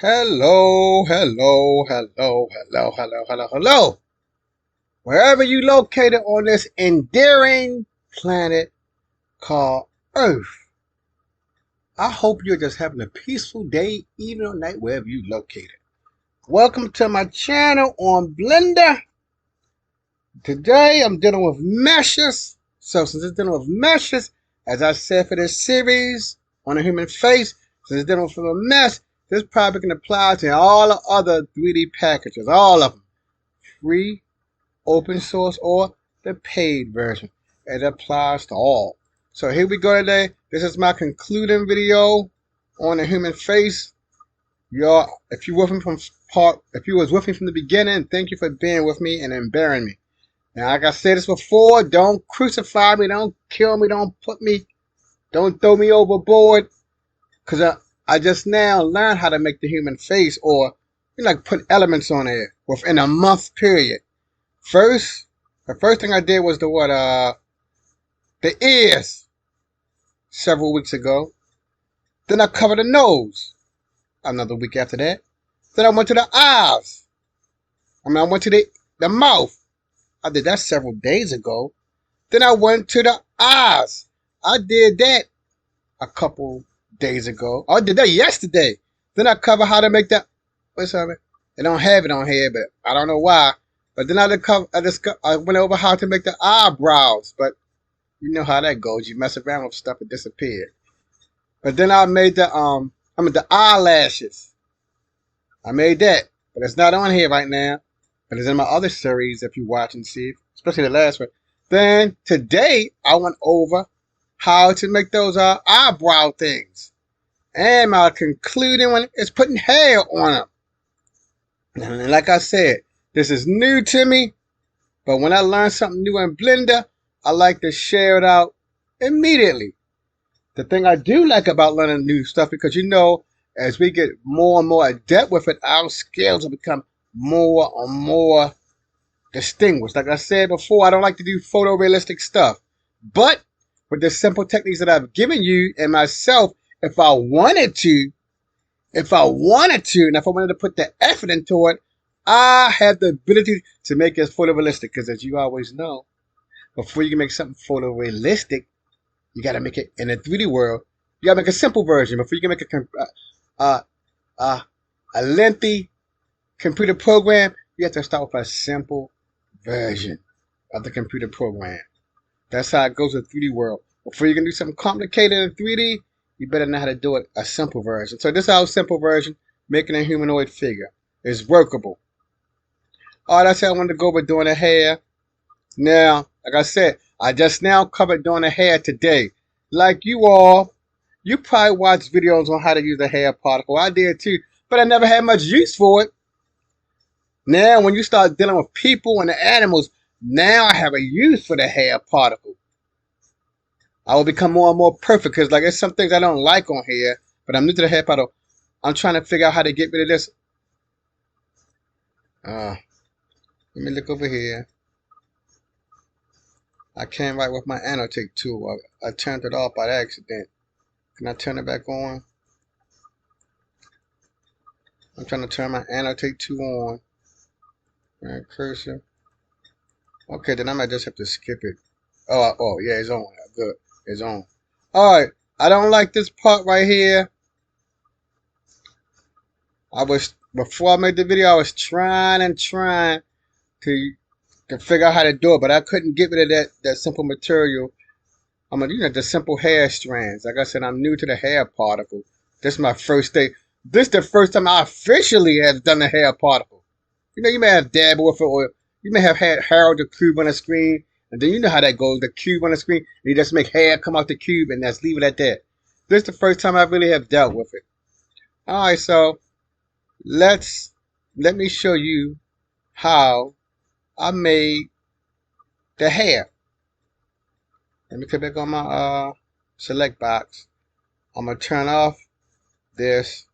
Hello, hello, hello, hello, hello, hello, hello. Wherever you located on this endearing planet called Earth, I hope you're just having a peaceful day, evening, or night, wherever you located. Welcome to my channel on Blender. Today I'm dealing with meshes. So since it's dealing with meshes, as I said for this series on the human face, since it's dealing with a mesh, this probably can apply to all the other 3D packages, all of them. Free, open source, or the paid version. It applies to all. So here we go today. This is my concluding video on the human face. Y'all, if you was with me from the beginning, thank you for being with me and bearing me. Now, like I said this before, don't crucify me, don't kill me, don't throw me overboard, because I just now learned how to make the human face, or like put elements on it within a month period. The first thing I did was the ears several weeks ago. Then I covered the nose another week after that. Then I went to the eyes. I went to the mouth. I did that several days ago. Then I went to the eyes. I did that a couple days ago. I did that yesterday. Then I covered how to make that. What's up? I don't have it on here, but I don't know why. But then I went over how to make the eyebrows. But you know how that goes. You mess around with stuff, it disappears. But then I made the eyelashes. I made that, but it's not on here right now. But it's in my other series if you watch and see, especially the last one. Then today I went over how to make those eyebrow things. And my concluding one is putting hair on them. And like I said, this is new to me, but when I learn something new in Blender, I like to share it out immediately. The thing I do like about learning new stuff, because as we get more and more adept with it, our skills will become more and more distinguished. Like I said before, I don't like to do photorealistic stuff. But with the simple techniques that I've given you and myself, if I wanted to, and if I wanted to put the effort into it, I have the ability to make it photorealistic. Because as you always know, before you can make something photorealistic, you got to make it in a 3D world. You got to make a simple version before you can make a lengthy computer program. You have to start with a simple version of the computer program. That's how it goes in the 3D world. Before you can do something complicated in 3D, you better know how to do it a simple version. So this is our simple version, making a humanoid figure. It's workable. Alright, that's how I wanted to go over doing the hair. Now, like I said, I just now covered doing the hair today. Like you probably watched videos on how to use a hair particle. I did too, but I never had much use for it. Now, when you start dealing with people and the animals, now I have a use for the hair particle. I will become more and more perfect because, there's some things I don't like on here, but I'm new to the hair particle. I'm trying to figure out how to get rid of this. Let me look over here. I can't write with my annotate tool. I turned it off by accident. Can I turn it back on? I'm trying to turn my annotate tool on. Right, cursor. Okay, then I might just have to skip it. Oh, yeah, it's on. Good, it's on. Alright, I don't like this part right here. Before I made the video, I was trying to figure out how to do it, but I couldn't get rid of that simple material. The simple hair strands. Like I said, I'm new to the hair particle. This is my first day. This is the first time I officially have done the hair particle. You may have dabbled with it, or you may have had Harold the cube on the screen, and then you know how that goes. The cube on the screen, and you just make hair come out the cube, and let's leave it at that. This is the first time I really have dealt with it. Alright, so let me show you how I made the hair. Let me come back on my select box. I'm gonna turn off this.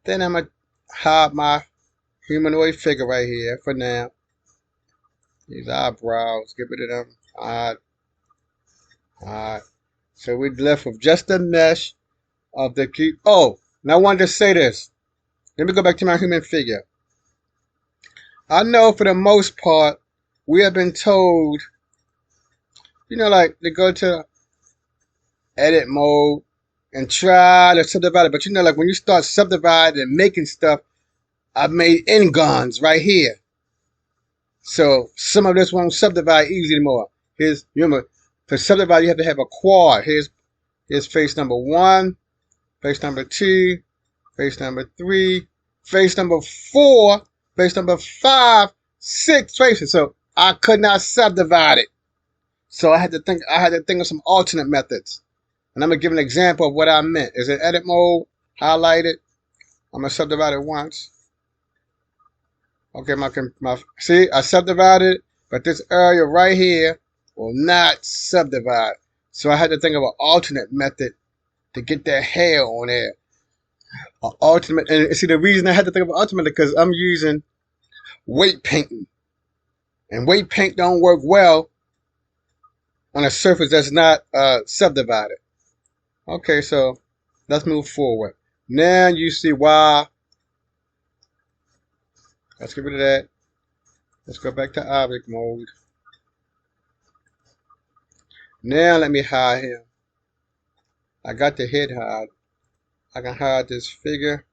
Then I'm gonna hide my humanoid figure right here for now. These eyebrows, get rid of them. Alright. So we're left with just a mesh of the cube. Oh, and I wanted to say this. let me go back to my human figure. I know for the most part, we have been told, like to go to edit mode and try to subdivide it. But like when you start subdividing and making stuff, I've made end guns right here. So some of this won't subdivide easy anymore. Remember, to subdivide you have to have a quad. Here's face number 1, face number 2, face number 3, face number 4, face number 5, 6 faces. So I could not subdivide it. So I had to think of some alternate methods. And I'm gonna give an example of what I meant. Is it edit mode? Highlight it. I'm gonna subdivide it once. Okay, see, I subdivided, but this area right here will not subdivide. So I had to think of an alternate method to get that hair on there. And see, the reason I had to think of an alternate because I'm using weight painting, and weight paint don't work well on a surface that's not subdivided. Okay, so let's move forward. Now you see why. Let's get rid of that. Let's go back to object mode. Now let me hide him. I got the head hide. I can hide this figure.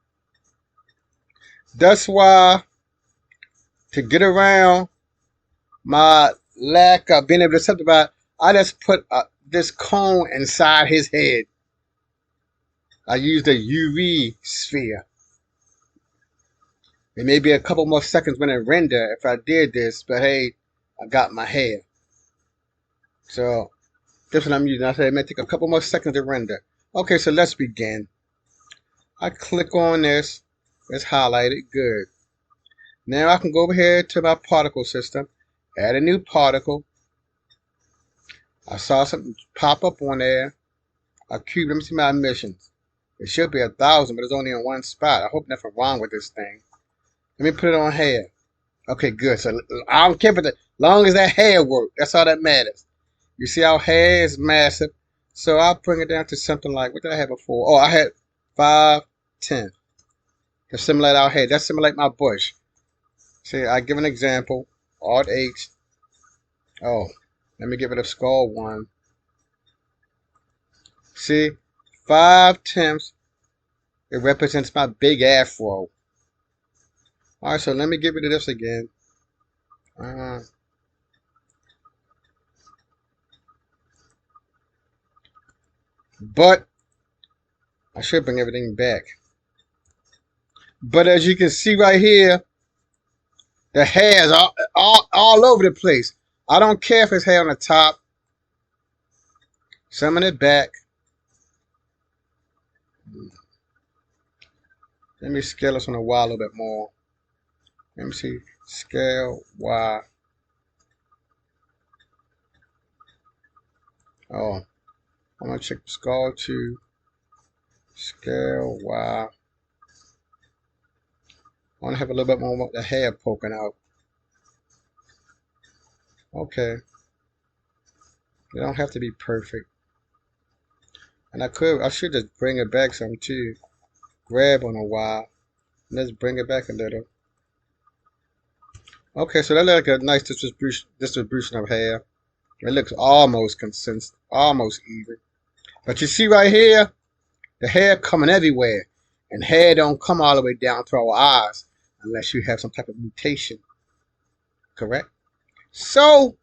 That's why, to get around my lack of being able to subdivide, I just put this cone inside his head. I used a UV sphere. It may be a couple more seconds when it render if I did this, but hey, I got my hair. So that's what I'm using. I said it may take a couple more seconds to render. Okay, so let's begin. I click on this. It's highlighted. Good. Now I can go over here to my particle system, add a new particle. I saw something pop up on there. A cube. Let me see my emissions. It should be 1,000, but it's only in one spot. I hope nothing wrong with this thing. Let me put it on hair. Okay, good. So I don't care, but as long as that hair works, that's all that matters. You see how hair is massive. So I'll bring it down to something like, what did I have before? Oh, I had 5, 10. To simulate our hair. That simulate my bush. See, I give an example. Alt H. Oh, let me get rid of skull 1. See, 5/10. It represents my big afro. Alright, so let me get rid of this again. But I should bring everything back. But as you can see right here, the hair is all over the place. I don't care if it's hair on the top. Some in the back. Let me scale this on the Y a little bit more. Let me see. Scale Y. Oh. I'm going to check the skull 2. Scale Y. I want to have a little bit more of the hair poking out. Okay. They don't have to be perfect. And I should just bring it back some too. Grab on a Y. Let's bring it back a little. Okay, so that looks like a nice distribution of hair. It looks almost consistent, almost even. But you see right here, the hair coming everywhere. And hair don't come all the way down to our eyes unless you have some type of mutation. Correct? So,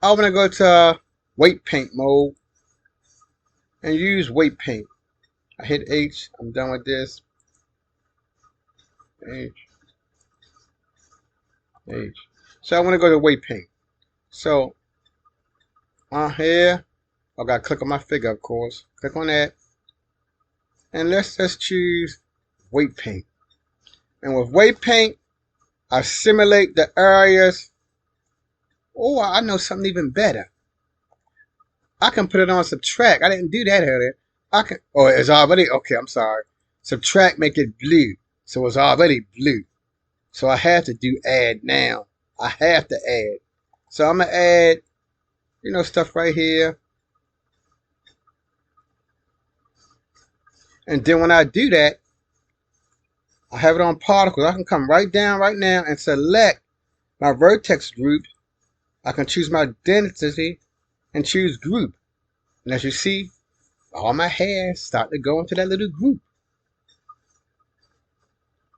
I'm going to go to weight paint mode and use weight paint. I hit H. I'm done with this. H. So I want to go to weight paint. So on here, I got to click on my figure, of course. Click on that. And let's just choose weight paint. And with weight paint, I simulate the areas. Oh, I know something even better. I can put it on subtract. I didn't do that earlier. Oh, it's already, okay, I'm sorry. Subtract, make it blue. So it's already blue. So I have to do add now. I have to add. So I'm going to add, stuff right here. And then when I do that, I have it on particles. I can come right down right now and select my vertex group. I can choose my density and choose group. And as you see, all my hairs start to go into that little group.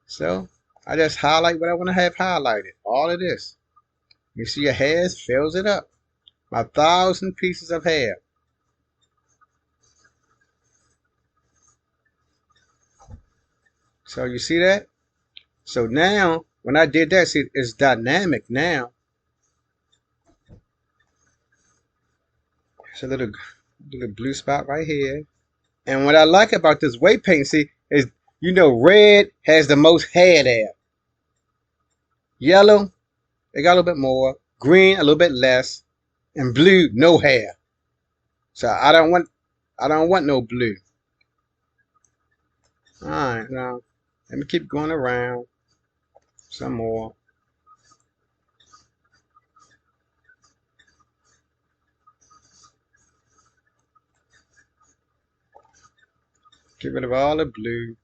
So I just highlight what I want to have highlighted. All of this. You see your hairs fills it up. My 1,000 pieces of hair. So you see that? So now, when I did that, see, it's dynamic now. It's a little blue spot right here. And what I like about this weight paint, see, is, red has the most hair there. Yellow, they got a little bit more. Green, a little bit less. And blue, no hair. So I don't want no blue. Alright, now let me keep going around. Some more. Get rid of all the blue.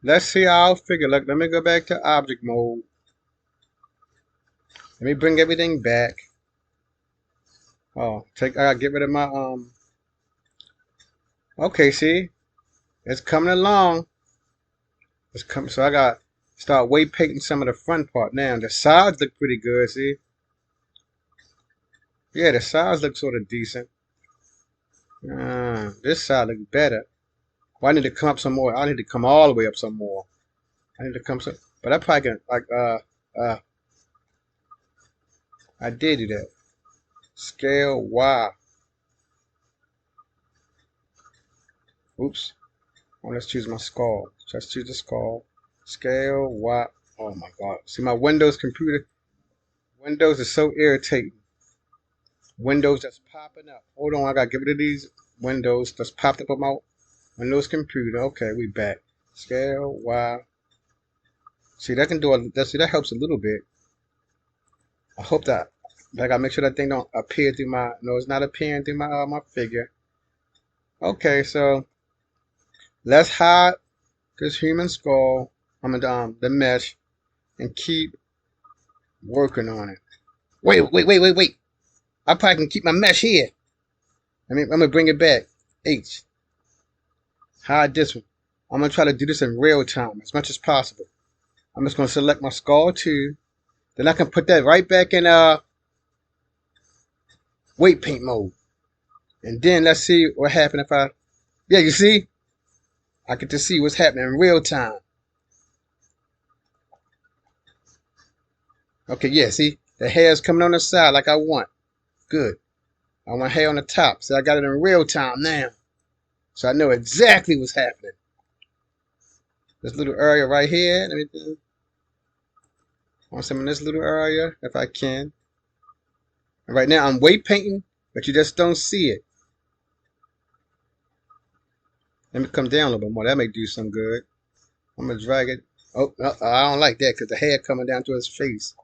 Let's see our figure. Look, let me go back to object mode. Let me bring everything back. Oh, I gotta get rid of my okay, see? It's coming along. It's coming, so I gotta start weight painting some of the front part now. The sides look pretty good, see? Yeah, the sides look sort of decent. This side looks better. Well, I need to come up some more. I need to come all the way up some more. I need to come some, but I probably can, like, I did do that. Scale Y. Oops. Oh, let's choose my skull. Just choose the skull. Scale Y. Oh my God. See, my Windows computer. Windows is so irritating. Windows that's popping up. Hold on, I gotta get rid of these windows that's popped up on my Windows computer. Okay, we back. Scale Y. See, that can do see, that helps a little bit. I hope that. I gotta make sure that thing don't appear through my. No, it's not appearing through my figure. Okay, so let's hide this human skull. I'm gonna the mesh and keep working on it. Wait. I probably can keep my mesh here. I'm gonna bring it back. H. Hide this one. I'm gonna try to do this in real time as much as possible. I'm just gonna select my skull too. Then I can put that right back in weight paint mode. And then let's see what happens if I. Yeah, you see? I get to see what's happening in real time. Okay, yeah, see? The hair's coming on the side like I want. Good. I want hair on the top. So I got it in real time now. So I know exactly what's happening. This little area right here. Let me do. I want some in this little area if I can. And right now I'm weight painting, but you just don't see it. Let me come down a little bit more. That may do some good. I'm gonna drag it. Oh, no, I don't like that because the hair coming down to his face.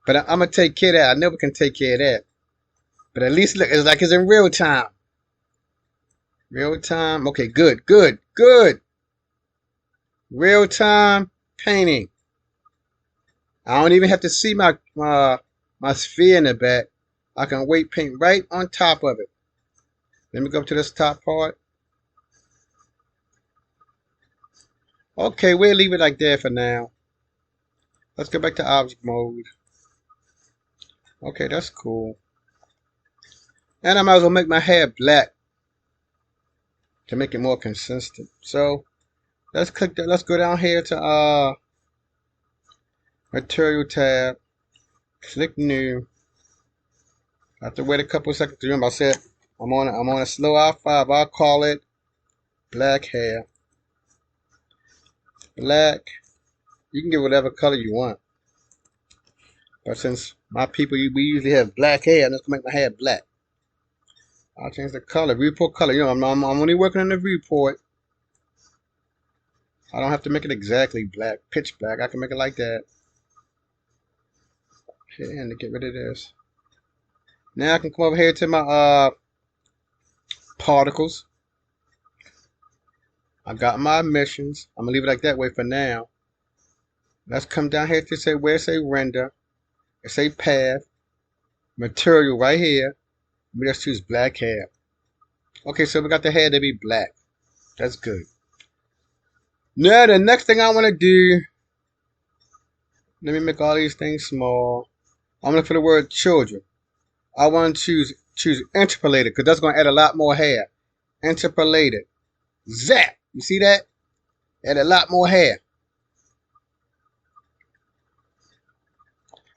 But I'm gonna take care of that. I never can take care of that. But at least look, it's like it's in real time. Real time. Okay, good. Real time painting. I don't even have to see my sphere in the back. I can weight paint right on top of it. Let me go up to this top part. Okay, we'll leave it like that for now. Let's go back to object mode. Okay, that's cool. And I might as well make my hair black to make it more consistent. So let's click that. Let's go down here to material tab. Click new. I have to wait a couple of seconds. Remember, I said I'm on a slow R5. I'll call it black hair. Black. You can get whatever color you want. But since my people, we usually have black hair, I'm just gonna make my hair black. I'll change the color, viewport color. I'm only working on the viewport. I don't have to make it exactly black, pitch black. I can make it like that. Hit N to get rid of this. Now I can come over here to my particles. I got my emissions. I'm gonna leave it like that way for now. Let's come down here to say where it say render. It say path. Material right here. Let me just choose black hair. Okay, so we got the hair to be black. That's good. Now the next thing I want to do, let me make all these things small. I'm gonna look for the word children. I want to choose interpolated because that's gonna add a lot more hair. Interpolated. Zap! You see that? Add a lot more hair.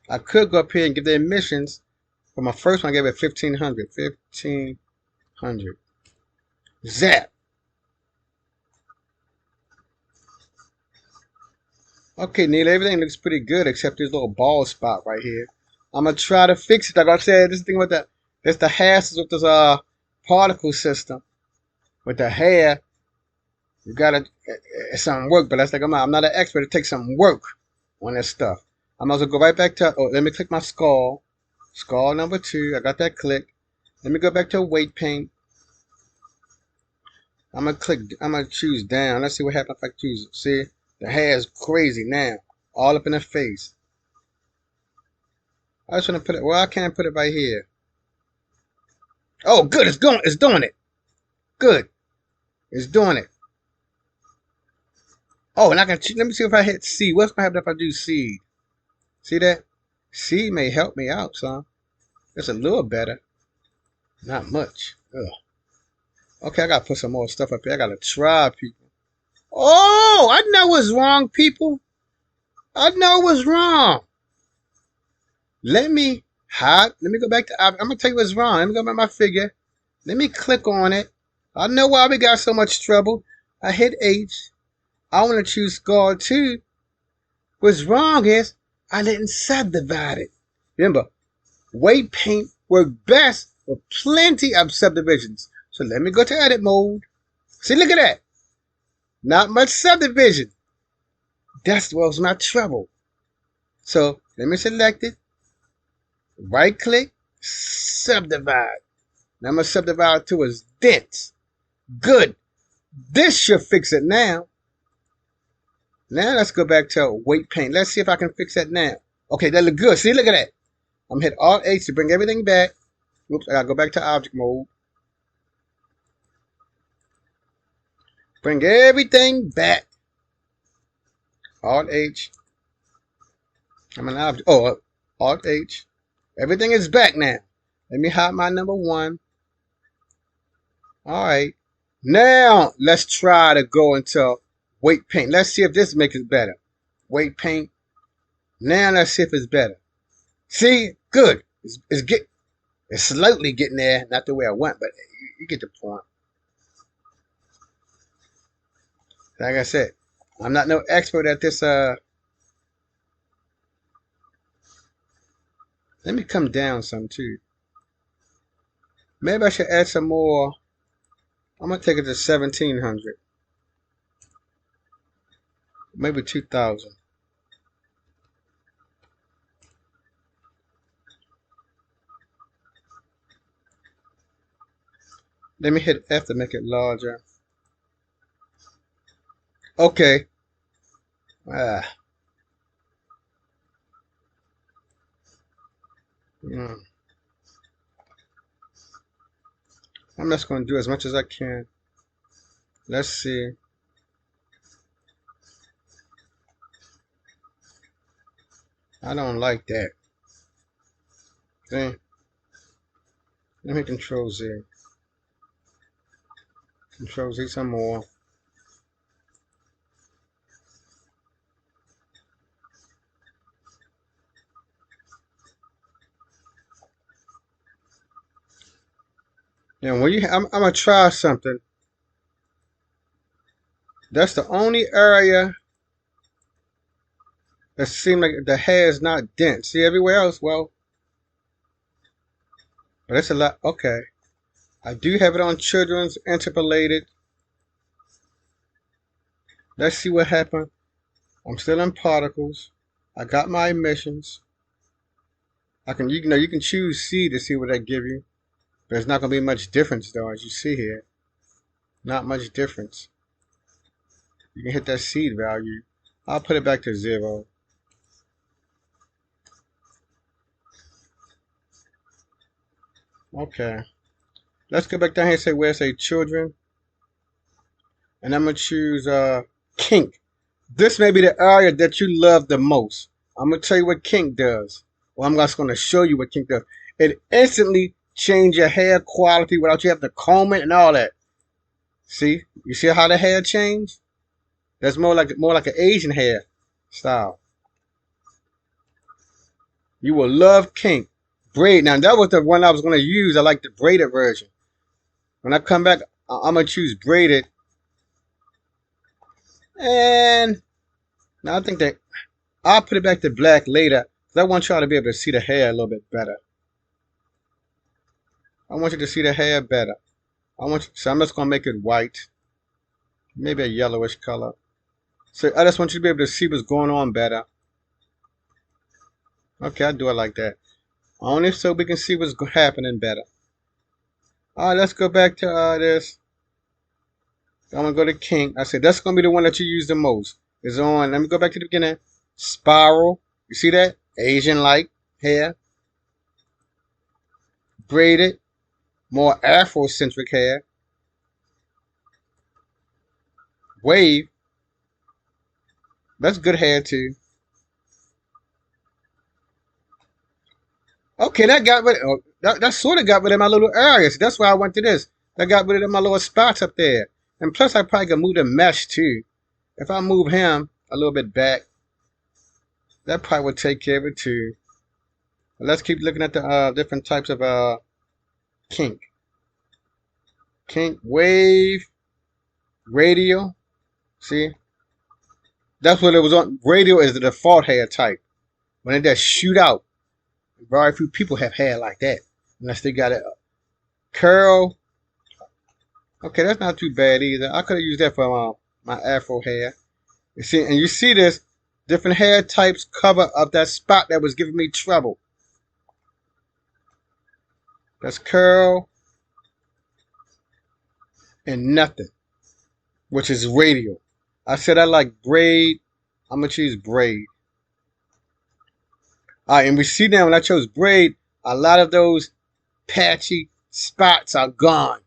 I could go up here and give the emissions, but my first one I gave it 1500. 1500. Zap! Okay, Neil, everything looks pretty good except this little bald spot right here. I'm gonna try to fix it. Like I said, this thing with that's the hassles with this particle system. With the hair, you gotta it's some work, but that's like I'm not an expert. It takes some work on this stuff. I might as well go right back to let me click my skull. Skull number 2. I got that click. Let me go back to weight paint. I'm gonna choose down. Let's see what happens if I choose. See? The hair is crazy now. All up in the face. I just want to put it, well, I can't put it right here. Oh, good, it's doing it. Good. It's doing it. Oh, and let me see if I hit C. What's going to happen if I do seed? See that? C may help me out, son. It's a little better. Not much. Ugh. Okay, I got to put some more stuff up here. I got to try, people. Oh, I know what's wrong, people. I know what's wrong. Let me go back to, I'm going to tell you what's wrong. Let me go back to my figure. Let me click on it. I know why we got so much trouble. I hit H. I want to choose score 2. What's wrong is I didn't subdivide it. Remember, weight paint worked best with plenty of subdivisions. So let me go to edit mode. See, look at that. Not much subdivision. That's what was my trouble. So let me select it. Right click, subdivide. Now I'm going to subdivide to its dense. Good. This should fix it now. Now let's go back to weight paint. Let's see if I can fix that now. Okay, that look good. See, look at that. I'm going to hit Alt-H to bring everything back. Oops, I got to go back to object mode. Bring everything back. Alt-H. I'm an object. Oh, Alt-H. Everything is back now. Let me hide my number 1. All right. Now, let's try to go into weight paint. Let's see if this makes it better. Weight paint. Now, let's see if it's better. See? Good. It's slightly getting there. Not the way I want, but you get the point. Like I said, I'm not no expert at this. Let me come down some, too. Maybe I should add some more. I'm going to take it to 1700. Maybe 2000. Let me hit F to make it larger. Okay. I'm just going to do as much as I can. Let's see. I don't like that. See? Let me Control Z. Control Z some more. And when I'm gonna try something. That's the only area that seems like the hair is not dense. See, everywhere else, well, but it's a lot. Okay, I do have it on children's interpolated. Let's see what happened. I'm still in particles. I got my emissions. You can choose C to see what they give you. There's not going to be much difference though, as you see here. Not much difference. You can hit that seed value. I'll put it back to 0. Okay. Let's go back down here and say where it say children. And I'm going to choose kink. This may be the area that you love the most. I'm going to tell you what kink does. Well, I'm just going to show you what kink does. It instantly changes your hair quality without you having to comb it and all that. See? You see how the hair changed? That's more like an Asian hair style. You will love kink. Braid. Now, that was the one I was going to use. I like the braided version. When I come back, I'm going to choose braided. And now I think that I'll put it back to black later, because I want y'all to be able to see the hair a little bit better. I want you to see the hair better. So I'm just going to make it white. Maybe a yellowish color. So I just want you to be able to see what's going on better. Okay, I'll do it like that. Only so we can see what's happening better. Alright, let's go back to this. I'm going to go to kink. I said that's going to be the one that you use the most. It's on, let me go back to the beginning. Spiral. You see that? Asian-like hair. Braided. More Afrocentric hair. Wave. That's good hair too. Okay, that got rid of, that sort of got rid of my little areas. That's why I went to this. That got rid of my little spots up there. And plus I probably can move the mesh too. If I move him a little bit back, that probably would take care of it too. But let's keep looking at the different types of kink. Kink, wave, radial. See? That's what it was on. Radial is the default hair type. When it does shoot out. Very few people have hair like that. Unless they got a curl. Okay, that's not too bad either. I could have used that for my afro hair. You see, and you see this. Different hair types cover up that spot that was giving me trouble. That's curl. And nothing. Which is radial. I said I like braid. I'm going to choose braid. Alright, and we see now when I chose braid, a lot of those patchy spots are gone.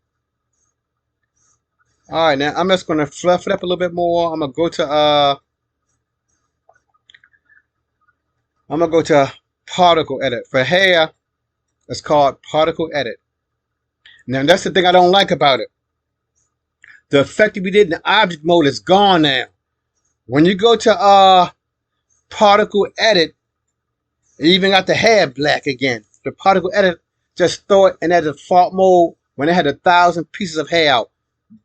Alright, now I'm just going to fluff it up a little bit more. I'm going to go to particle edit. For hair, it's called particle edit. Now that's the thing I don't like about it. The effect that we did in the object mode is gone now. When you go to particle edit, it even got the hair black again. The particle edit just throw it in that default mode when it had 1,000 pieces of hair out.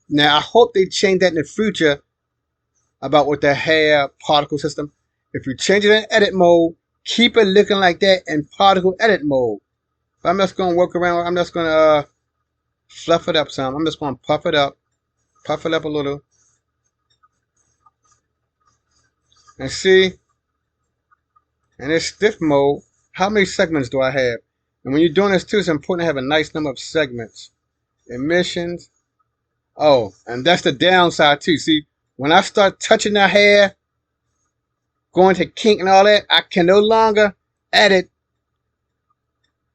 Now I hope they change that in the future about with the hair particle system. If you change it in edit mode, keep it looking like that in particle edit mode. But I'm just gonna work around. I'm just gonna fluff it up some. I'm just gonna puff it up a little, and see. In this stiff mode, how many segments do I have? And when you're doing this too, it's important to have a nice number of segments. Emissions. Oh, and that's the downside too. See, when I start touching the hair, going to kink and all that, I can no longer edit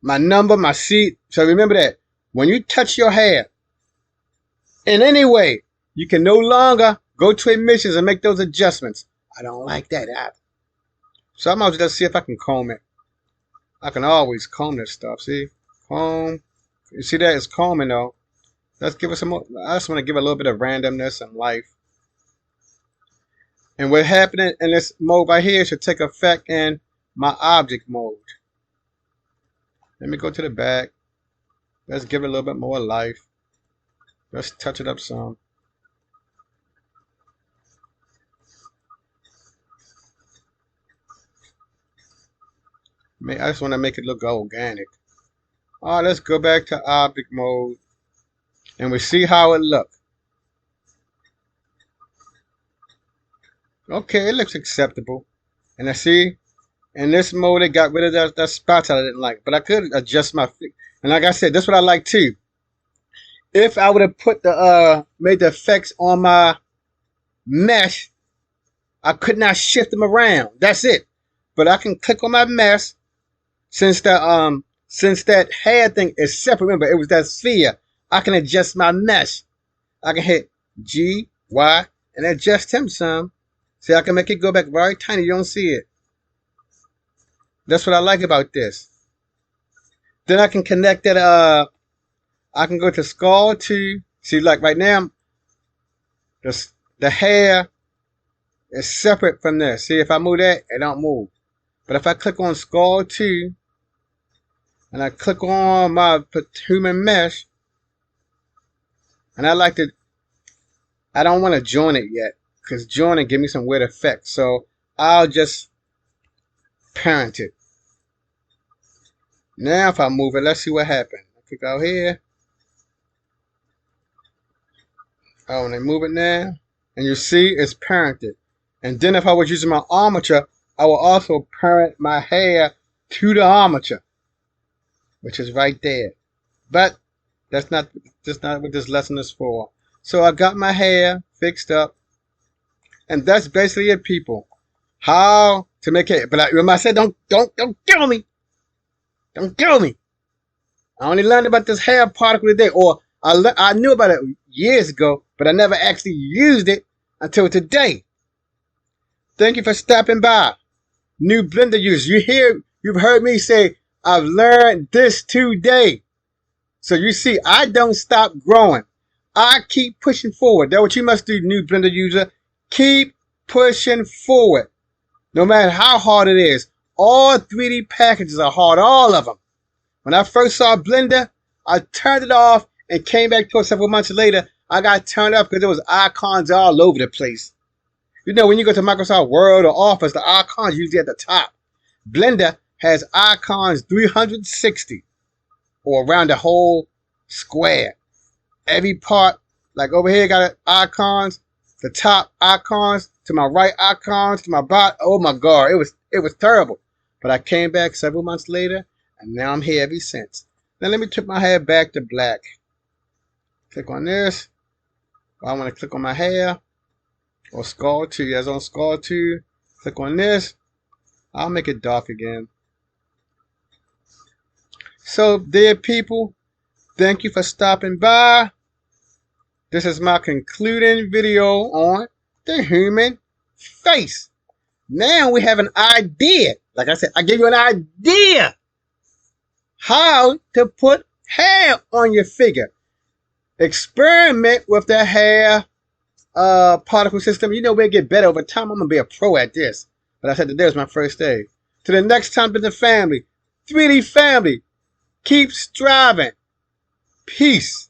my number, my seed. So remember that. When you touch your hair, in any way, you can no longer go to emissions and make those adjustments. I don't like that either. So I'm going to just see if I can comb it. I can always comb this stuff. See? Comb. You see that? It's combing though. Let's give it some more. I just want to give it a little bit of randomness and life. And what's happening in this mode right here should take effect in my object mode. Let me go to the back. Let's give it a little bit more life. Let's touch it up some. I just want to make it look organic. Alright, let's go back to object mode. And we see how it looks. Okay, it looks acceptable. And I see, in this mode, it got rid of that spots I didn't like. But I could adjust my... And like I said, that's what I like too. If I would have put the made the effects on my mesh, I could not shift them around. That's it. But I can click on my mesh since that hair thing is separate. Remember, it was that sphere. I can adjust my mesh. I can hit G, Y, and adjust him some. See, I can make it go back very tiny. You don't see it. That's what I like about this. Then I can connect that. I can go to skull to see, like right now, the hair is separate from this. See, if I move that, it don't move. But if I click on skull 2 and I click on my human mesh, and I don't want to join it yet because joining give me some weird effects. So I'll just parent it. Now if I move it, let's see what happens. I click out here. Oh, when I move it now, and you see it's parented. And then if I was using my armature, I will also parent my hair to the armature, which is right there. But that's not what this lesson is for. So I got my hair fixed up, and that's basically it, people. How to make hair. But remember I said, don't kill me. Don't kill me. I only learned about this hair particle today, or I knew about it years ago, but I never actually used it until today. Thank you for stopping by. New blender users, you've heard me say, I've learned this today. So you see, I don't stop growing. I keep pushing forward. That's what you must do, new blender user. Keep pushing forward. No matter how hard it is. All 3D packages are hard, all of them. When I first saw Blender, I turned it off and came back to it several months later. I got turned up because there was icons all over the place. You know, when you go to Microsoft Word or Office, the icons usually at the top. Blender has icons 360 or around the whole square. Every part, like over here, got icons. The top icons, to my right icons, to my bottom. Oh my God, it was terrible. But I came back several months later, and now I'm here ever since. Now let me tip my hair back to black. Click on this. I want to click on my hair. Or skull 2. Yes, on skull 2. Click on this. I'll make it dark again. So, dear people, thank you for stopping by. This is my concluding video on the human face. Now we have an idea. Like I said, I gave you an idea how to put hair on your figure. Experiment with the hair particle system. You know, we'll get better over time. I'm going to be a pro at this. But I said today was my first day. To the next time, to the family. 3D family. Keep striving. Peace.